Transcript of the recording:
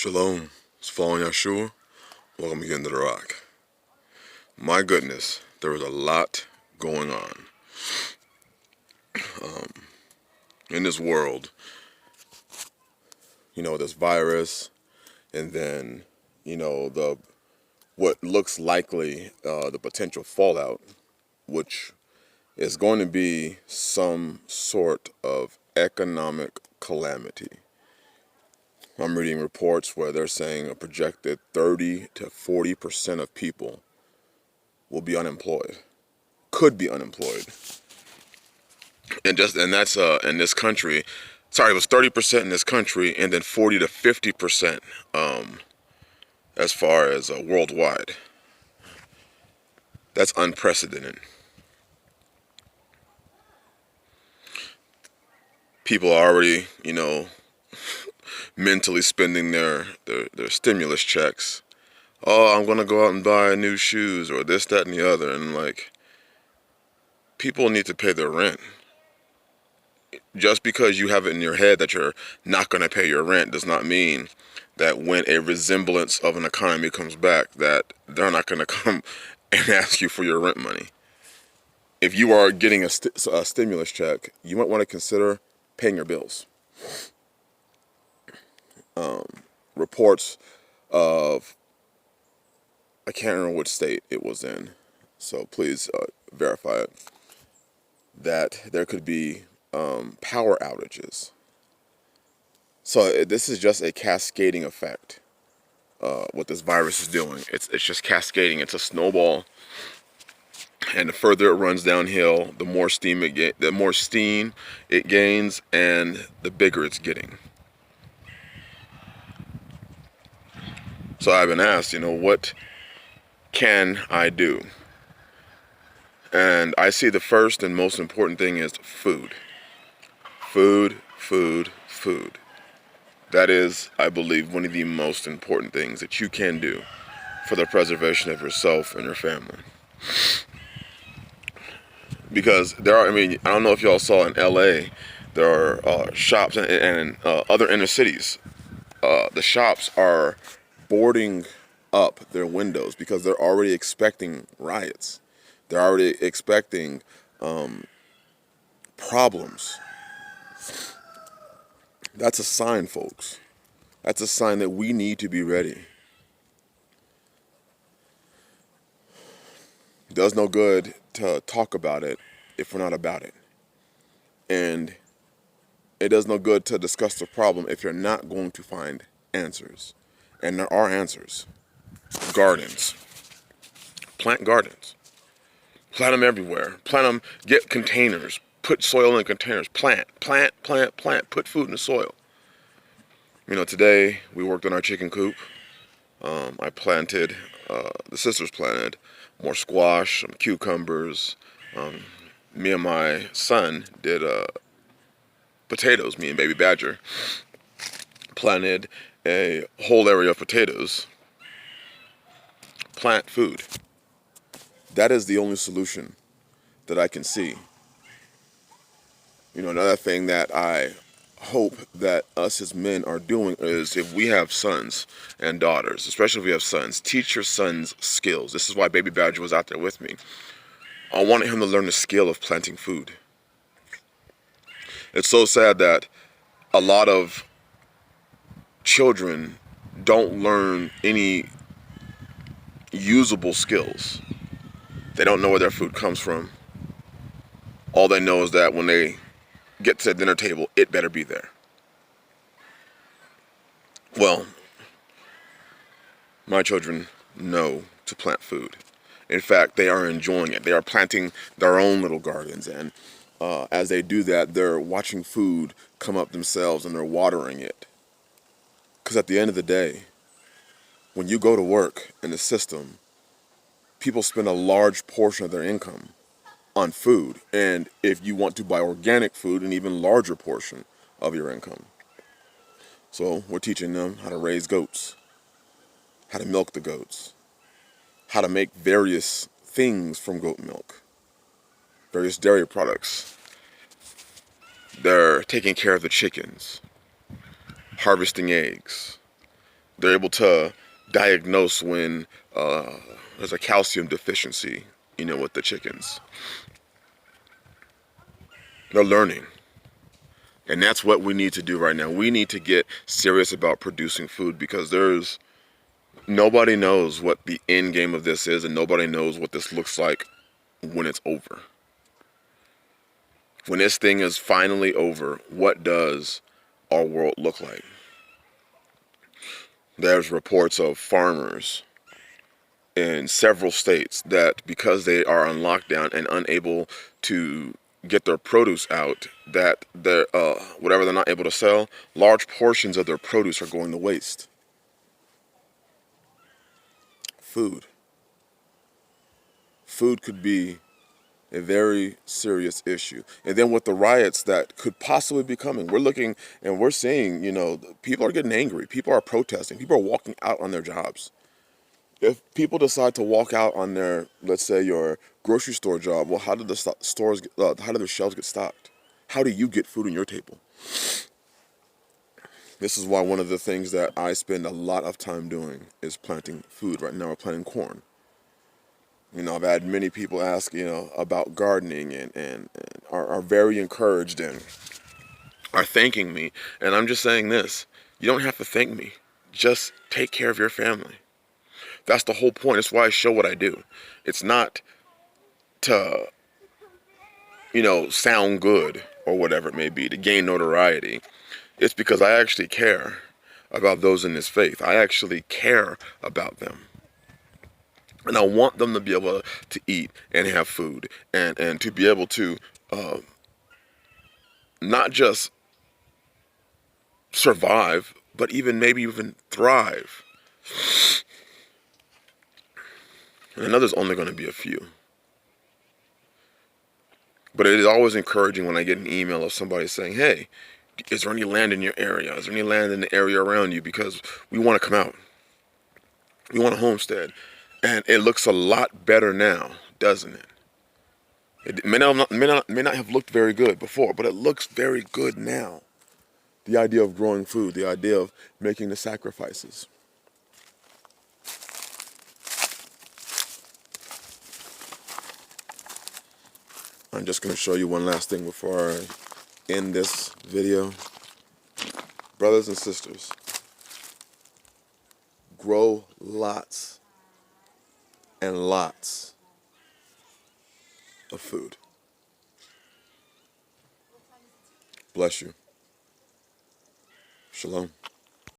Shalom, it's following Yahshua. Welcome again to the Rock. My goodness, there is a lot going on in this world. This virus, and then, the what looks likely the potential fallout, which is going to be some sort of economic calamity. I'm reading reports where they're saying a projected 30 to 40% of people will be unemployed, could be unemployed. And that's in this country. Sorry, it was 30% in this country, and then 40 to 50% as far as worldwide. That's unprecedented. People are already, mentally spending their stimulus checks. Oh, I'm gonna go out and buy new shoes or this, that, and the other, and people need to pay their rent. Just because you have it in your head that you're not going to pay your rent does not mean that when a resemblance of an economy comes back that they're not going to come and ask you for your rent money. If you are getting a stimulus check, you might want to consider paying your bills. Reports of, I can't remember which state it was in, so please verify it, that there could be power outages. So this is just a cascading effect. What this virus is doing, it's just cascading. It's a snowball, and the further it runs downhill, the more steam it gains, and the bigger it's getting. So I've been asked, what can I do? And I see the first and most important thing is food. Food, food, food. That is, I believe, one of the most important things that you can do for the preservation of yourself and your family. Because I don't know if y'all saw in LA, there are shops and other inner cities. The shops are boarding up their windows because they're already expecting riots. They're already expecting problems. That's a sign, folks. That's a sign that we need to be ready. It does no good to talk about it if we're not about it. And it does no good to discuss the problem if you're not going to find answers. And there are answers. Gardens. Plant gardens. Plant them everywhere. Plant them, get containers. Put soil in containers. Plant. Put food in the soil. Today we worked on our chicken coop. I planted, the sisters planted more squash, some cucumbers. Me and my son did potatoes, me and baby Badger. Planted a whole area of potatoes. Plant food. That is the only solution that I can see. Another thing that I hope that us as men are doing is, if we have sons and daughters, especially if we have sons, teach your sons skills. This is why baby Badger was out there with me. I wanted him to learn the skill of planting food. It's so sad that a lot of children don't learn any usable skills. They don't know where their food comes from. All they know is that when they get to the dinner table, it better be there. Well, my children know to plant food. In fact, they are enjoying it. They are planting their own little gardens, and as they do that, they're watching food come up themselves and they're watering it. Because at the end of the day, when you go to work in the system, people spend a large portion of their income on food, and if you want to buy organic food, an even larger portion of your income. So we're teaching them how to raise goats, how to milk the goats, how to make various things from goat milk, various dairy products. They're taking care of the chickens, harvesting eggs. They're able to diagnose when there's a calcium deficiency, with the chickens. They're learning. And that's what we need to do right now. We need to get serious about producing food, because nobody knows what the end game of this is, and nobody knows what this looks like when it's over. When this thing is finally over, what does our world look like? There's reports of farmers in several states that, because they are on lockdown and unable to get their produce out, that whatever they're not able to sell, large portions of their produce are going to waste. Food could be a very serious issue. And then with the riots that could possibly be coming, we're looking and we're seeing, people are getting angry. People are protesting. People are walking out on their jobs. If people decide to walk out on their, let's say, your grocery store job, well, how did the how do their shelves get stocked? How do you get food on your table? This is why one of the things that I spend a lot of time doing is planting food. Right now we're planting corn. I've had many people ask, about gardening and are very encouraged and are thanking me. And I'm just saying this: you don't have to thank me. Just take care of your family. That's the whole point. That's why I show what I do. It's not to, sound good or whatever it may be, to gain notoriety. It's because I actually care about those in this faith. I actually care about them. And I want them to be able to eat and have food and to be able to not just survive, but maybe even thrive. And I know there's only going to be a few. But it is always encouraging when I get an email of somebody saying, hey, is there any land in your area? Is there any land in the area around you? Because we want to come out. We want a homestead. And it looks a lot better now, doesn't it? It may not have looked very good before, but it looks very good now. The idea of growing food, the idea of making the sacrifices. I'm just going to show you one last thing before I end this video. Brothers and sisters, grow lots and lots of food. Bless you. Shalom.